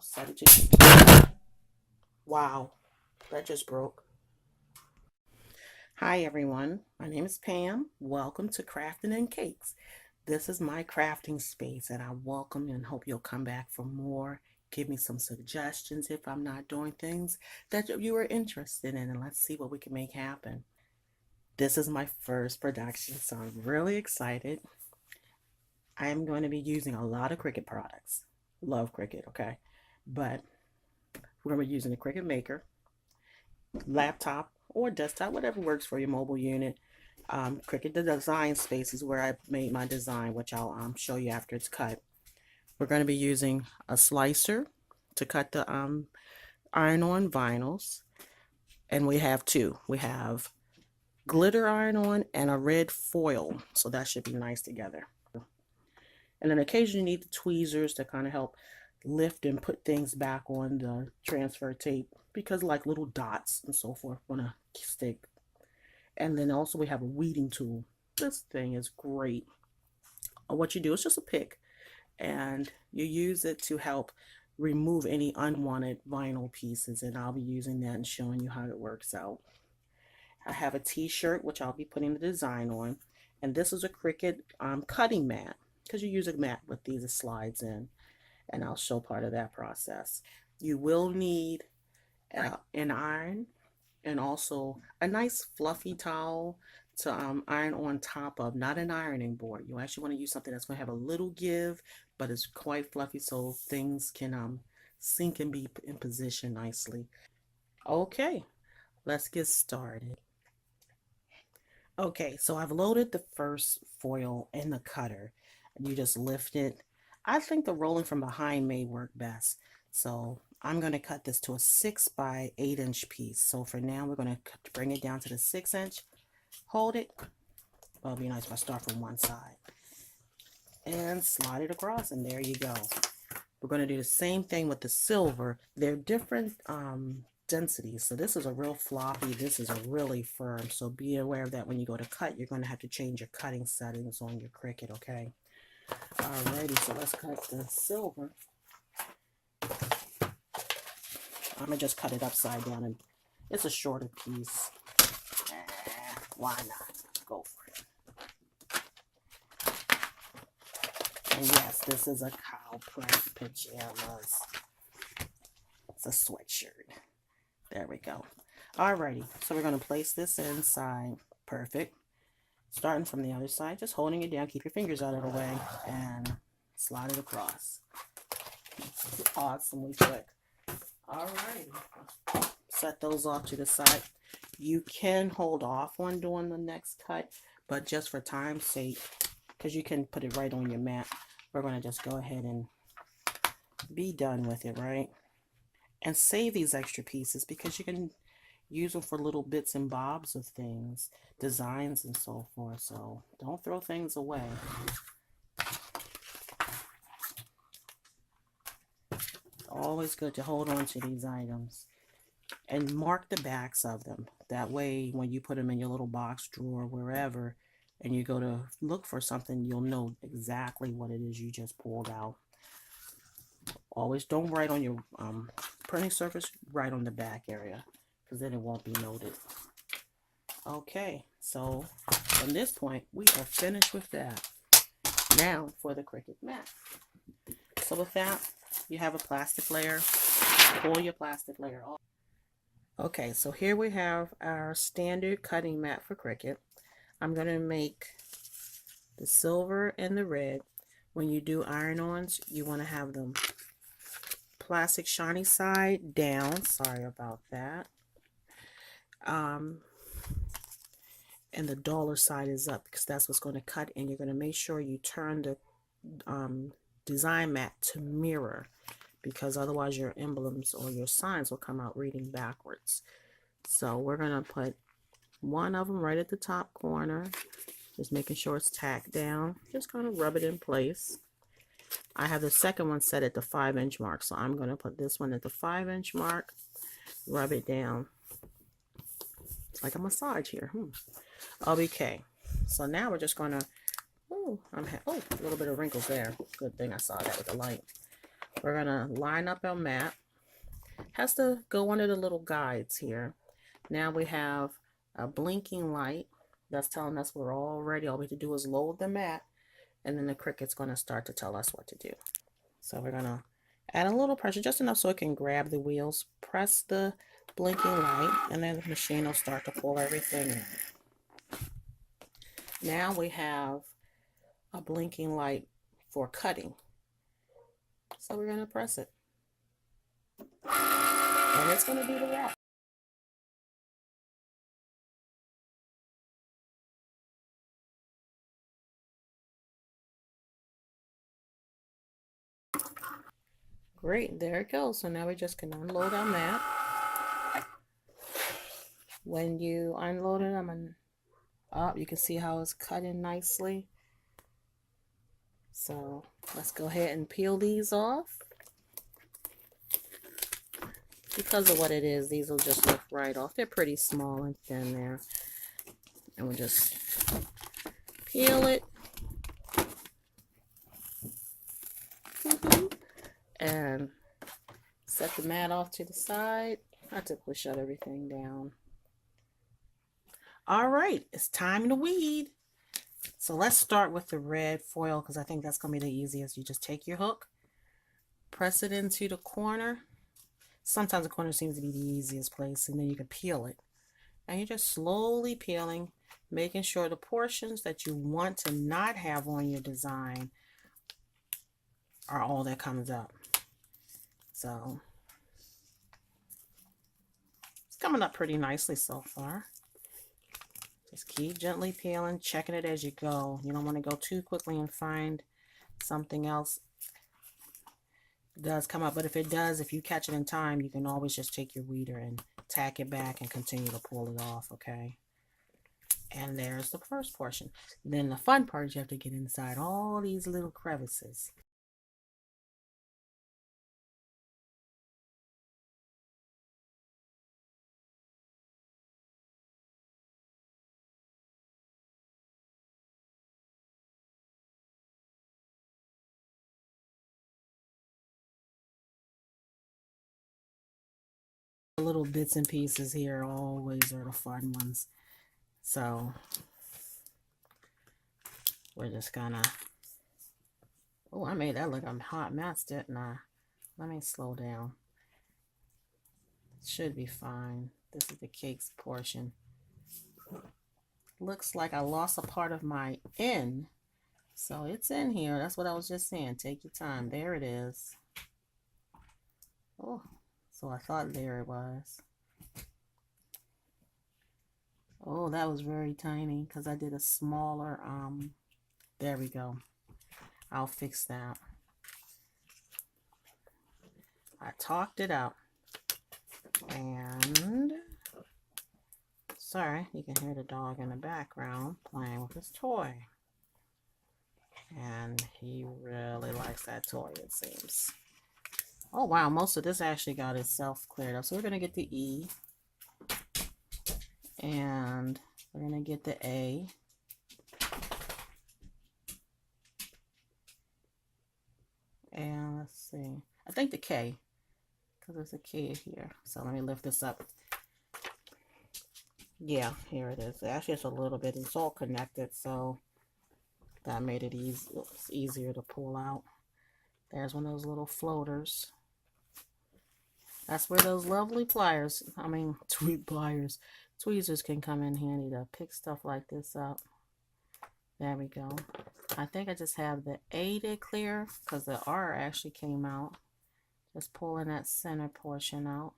Set it to. Wow, that just broke. Hi everyone, my name is Pam. Welcome to Crafting and Cakes. This is my crafting space and I welcome and hope you'll come back for more. Give me some suggestions if I'm not doing things that you are interested in, and let's see what we can make happen. This is my first production, so I'm really excited. I am going to be using a lot of Cricut products. Love Cricut, okay? But we're going to be using the Cricut Maker, laptop or desktop, whatever works for your mobile unit. Cricut the design space is where I made my design, which I'll show you after it's cut. We're going to be using a slicer to cut the iron-on vinyls, and we have two. We have glitter iron-on and a red foil, so that should be nice together. And then occasionally you need the tweezers to kind of help lift and put things back on the transfer tape, because like little dots and so forth want to stick. And then also we have a weeding tool. This thing is great. What you do is just a pick and you use it to help remove any unwanted vinyl pieces, and I'll be using that and showing you how it works out. I have a t-shirt which I'll be putting the design on, and this is a Cricut cutting mat, because you use a mat with these, it slides in, and I'll show part of that process. You will need an iron and also a nice fluffy towel to iron on top of, not an ironing board. You actually want to use something that's going to have a little give, but it's quite fluffy so things can sink and be in position nicely. Okay, let's get started. Okay, so I've loaded the first foil in the cutter, and you just lift it. I think the rolling from behind may work best. So I'm going to cut this to a 6 by 8 inch piece. So for now, we're going to bring it down to the 6 inch. Hold it. Well, it'll be nice if I start from one side. And slide it across, and there you go. We're going to do the same thing with the silver. They're different densities. So this is a real floppy. This is a really firm. So be aware of that when you go to cut. You're going to have to change your cutting settings on your Cricut, okay? Alrighty, so let's cut the silver. I'm going to just cut it upside down, and it's a shorter piece. Why not? Go for it. And yes, this is a cow print pajamas. It's a sweatshirt. There we go. Alrighty, so we're going to place this inside. Perfect. Starting from the other side, just holding it down. Keep your fingers out of the way and slide it across. Awesomely quick. Alrighty, set those off to the side. You can hold off on doing the next cut, but just for time's sake, because you can put it right on your mat, we're going to just go ahead and be done with it, right? And save these extra pieces because you can use them for little bits and bobs of things, designs and so forth. So don't throw things away. Always good to hold on to these items and mark the backs of them. That way when you put them in your little box drawer, wherever, and you go to look for something, you'll know exactly what it is you just pulled out. Always don't write on your printing surface, write on the back area, because then it won't be noted. Okay, so from this point, we are finished with that. Now for the Cricut mat. So with that, you have a plastic layer. Pull your plastic layer off. Okay, so here we have our standard cutting mat for Cricut. I'm going to make the silver and the red. When you do iron-ons, you want to have them plastic shiny side down. Sorry about that. And the duller side is up, because that's what's going to cut, and you're going to make sure you turn the design mat to mirror, because otherwise your emblems or your signs will come out reading backwards. So we're going to put one of them right at the top corner, just making sure it's tacked down. Just kind of rub it in place. I have the second one set at the 5 inch mark, so I'm going to put this one at the 5 inch mark, rub it down. It's like a massage here. Okay, so now we're just going to, a little bit of wrinkles there. Good thing I saw that with the light. We're gonna line up our mat. Has to go under the little guides here. Now we have a blinking light that's telling us we're all ready. All we have to do is load the mat, and then the Cricut's gonna start to tell us what to do. So we're gonna add a little pressure, just enough so it can grab the wheels. Press the blinking light, and then the machine will start to pull everything in. Now we have a blinking light for cutting. So we're gonna press it. And it's gonna do the wrap. Great, there it goes. So now we just can unload our mat. When you unload it, you can see how it's cutting nicely. So let's go ahead and peel these off. Because of what it is, these will just lift right off. They're pretty small and thin there. And we'll just peel it. And set the mat off to the side. I typically shut everything down. All right, it's time to weed. So let's start with the red foil because I think that's going to be the easiest. You just take your hook, press it into the corner. Sometimes the corner seems to be the easiest place, and then you can peel it. And you're just slowly peeling, making sure the portions that you want to not have on your design are all that comes up. So it's coming up pretty nicely so far. Just keep gently peeling, checking it as you go. You don't want to go too quickly and find something else does come up. But if it does, if you catch it in time, you can always just take your weeder and tack it back and continue to pull it off, okay? And there's the first portion. Then the fun part is you have to get inside all these little crevices. The little bits and pieces here always are the fun ones. So we're just gonna, oh, I made that look a hot mess, didn't I? Let me slow down. Should be fine. This is the cakes portion. Looks like I lost a part of my N. So it's in here. That's what I was just saying. Take your time. There it is. Oh, so I thought there it was. Oh, that was very tiny because I did a smaller, there we go. I'll fix that. I talked it out. And sorry, you can hear the dog in the background playing with his toy. And he really likes that toy, it seems. Oh wow, most of this actually got itself cleared up. So we're gonna get the E. And we're gonna get the A. And let's see, I think the K, because there's a K here. So let me lift this up. Yeah, here it is. Actually, it's a little bit, it's all connected, so that made it easier to pull out. There's one of those little floaters. That's where those lovely pliers, tweezers can come in handy to pick stuff like this up. There we go. I think I just have the A to clear because the R actually came out. Just pulling that center portion out.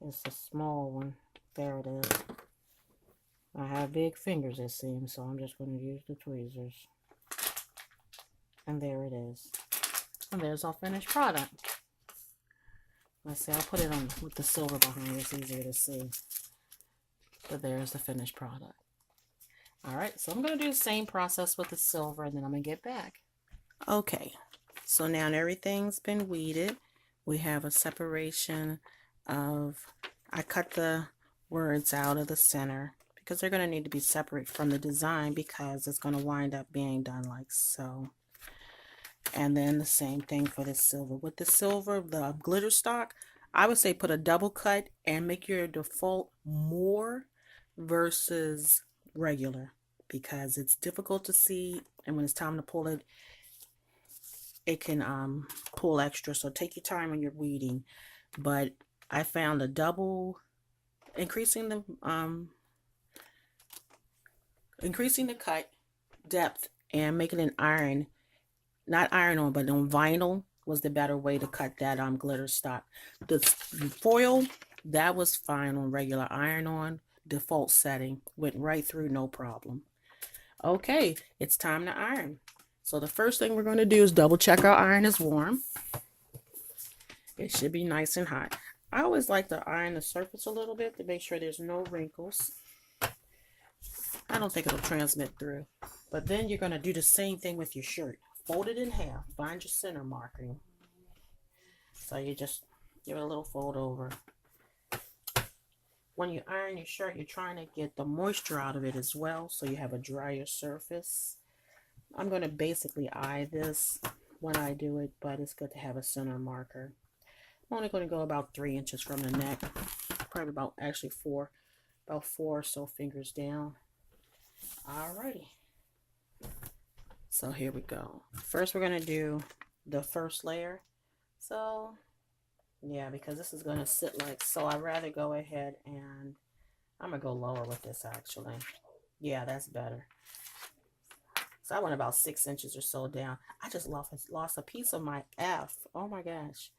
It's a small one. There it is. I have big fingers, it seems, so I'm just going to use the tweezers. And there it is. And there's our finished product. Let's see, I'll put it on with the silver behind. It's easier to see. But there's the finished product. Alright, so I'm going to do the same process with the silver, and then I'm going to get back. Okay, so now everything's been weeded. We have a separation of, I cut the words out of the center because they're going to need to be separate from the design because it's going to wind up being done like so. And then the same thing for the silver. With the silver, the glitter stock, I would say put a double cut and make your default more versus regular, because it's difficult to see, and when it's time to pull it, it can pull extra. So take your time when you're weeding. But I found a double, increasing the cut depth and making it iron, not iron on, but on vinyl was the better way to cut that glitter stock. The foil, that was fine on regular iron on, default setting, went right through, no problem. Okay, it's time to iron. So the first thing we're going to do is double check our iron is warm. It should be nice and hot. I always like to iron the surface a little bit to make sure there's no wrinkles. I don't think it'll transmit through. But then you're going to do the same thing with your shirt. Fold it in half. Find your center marking. So you just give it a little fold over. When you iron your shirt, you're trying to get the moisture out of it as well, so you have a drier surface. I'm going to basically eye this when I do it, but it's good to have a center marker. I'm only going to go about 3 inches from the neck. Probably about four or so fingers down. Alrighty. So here we go. First we're going to do the first layer. So yeah, because this is going to sit like so, I'd rather go ahead and I'm going to go lower with this actually. Yeah, that's better. So I went about 6 inches or so down. I just lost a piece of my F. Oh my gosh.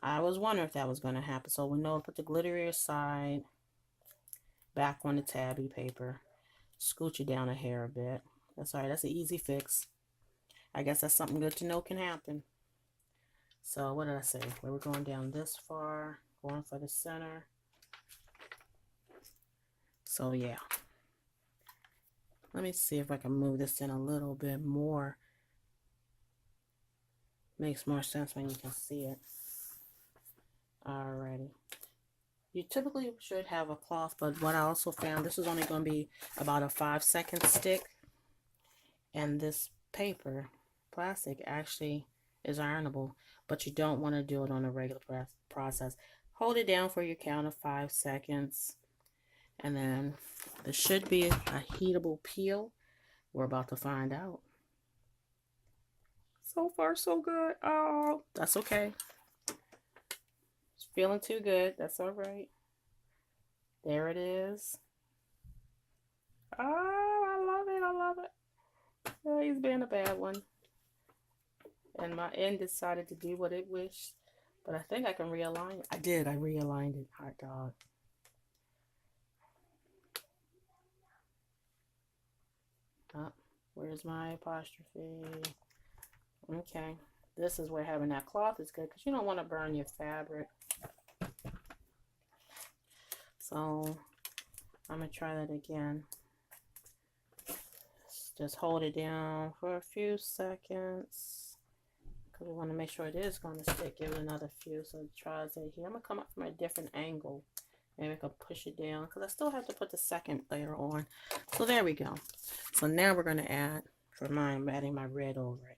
I was wondering if that was going to happen. So we know, put the glittery aside, back on the tabby paper, scooch it down a hair a bit. That's all right. That's an easy fix. I guess that's something good to know can happen. So what did I say? We're going down this far, going for the center. So yeah. Let me see if I can move this in a little bit more. Makes more sense when you can see it. Alrighty. You typically should have a cloth, but what I also found, this is only going to be about a 5-second stick. And this paper, plastic, actually is ironable, but you don't want to do it on a regular process. Hold it down for your count of 5 seconds. And then there should be a heatable peel. We're about to find out. So far, so good. Oh, that's okay. It's feeling too good. That's all right. There it is. Oh, I love it. I love it. Oh, he's being a bad one. And my end decided to do what it wished. But I think I can realign it. I did. I realigned it. Hot dog. Oh, where's my apostrophe? Okay. This is where having that cloth is good, because you don't want to burn your fabric. So I'm going to try that again. Just hold it down for a few seconds, because we want to make sure it is going to stick. Give it another few. So it tries it here. I'm going to come up from a different angle. Maybe I can push it down, because I still have to put the second layer on. So there we go. So now we're going to add, for mine, I'm adding my red over it.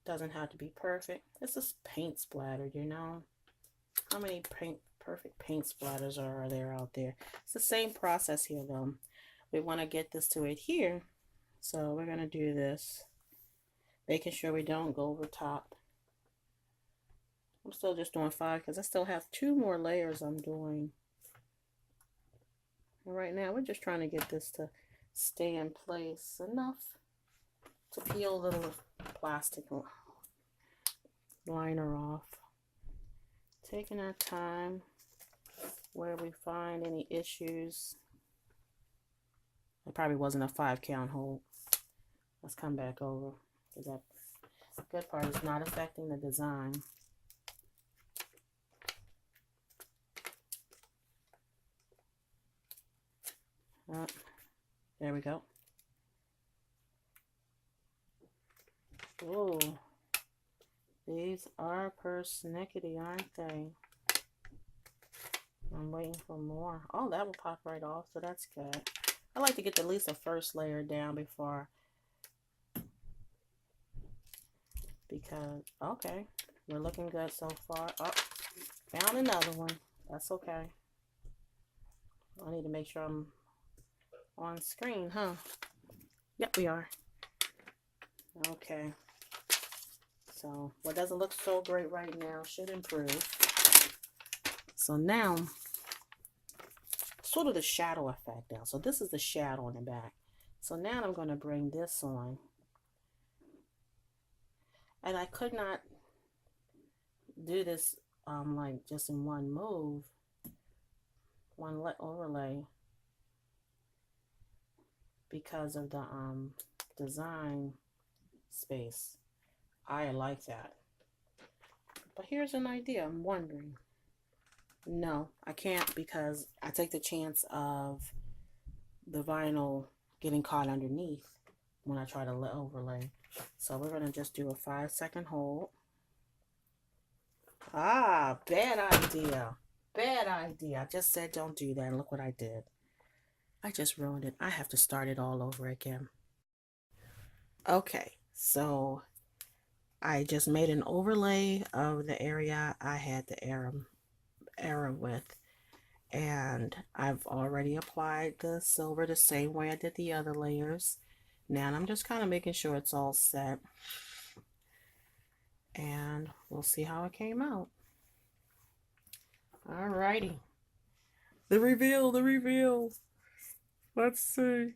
Doesn't have to be perfect. It's just paint splattered, you know. How many perfect paint splatters are there out there? It's the same process here though. We want to get this to adhere, so we're going to do this, making sure we don't go over top. I'm still just doing 5 because I still have 2 more layers I'm doing. And right now we're just trying to get this to stay in place enough to peel the little plastic liner off. Taking our time where we find any issues. It probably wasn't a 5 count hold. Let's come back over, because that good part is not affecting the design. There we go. Oh, these are persnickety, aren't they? I'm waiting for more. Oh, that will pop right off, so that's good. I like to get at least the first layer down before because, okay, we're looking good so far. Oh, found another one. That's okay. I need to make sure I'm on screen, huh? Yep, we are. Okay. So what doesn't look so great right now should improve. So now, sort of the shadow effect now. So this is the shadow on the back. So now I'm going to bring this on. And I could not do this like just in one move, one overlay, because of the design space. I like that. But here's an idea. I'm wondering. No, I can't, because I take the chance of the vinyl getting caught underneath when I try to overlay. So we're going to just do a 5-second hold. Ah, bad idea. Bad idea. I just said don't do that, and look what I did. I just ruined it. I have to start it all over again. Okay, so I just made an overlay of the area I had the error with. And I've already applied the silver the same way I did the other layers. Now I'm just kind of making sure it's all set. And we'll see how it came out. Alrighty. The reveal, the reveal. Let's see.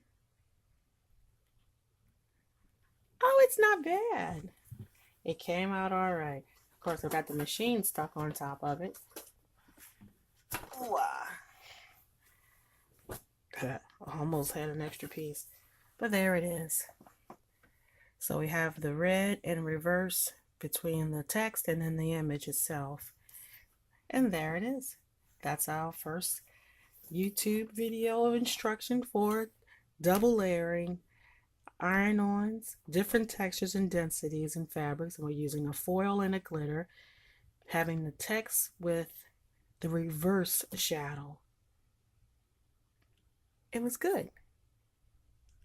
Oh, it's not bad. It came out alright. Of course, I got the machine stuck on top of it. Ooh, I almost had an extra piece. But there it is. So we have the red in reverse between the text and then the image itself. And there it is. That's our first YouTube video of instruction for double layering iron-ons, different textures and densities and fabrics. And we're using a foil and a glitter, having the text with the reverse shadow. It was good.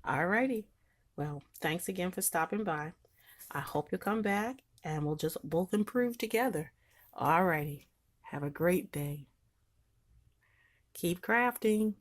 Alrighty. Well, thanks again for stopping by. I hope you'll come back and we'll just both improve together. Alrighty. Have a great day. Keep crafting.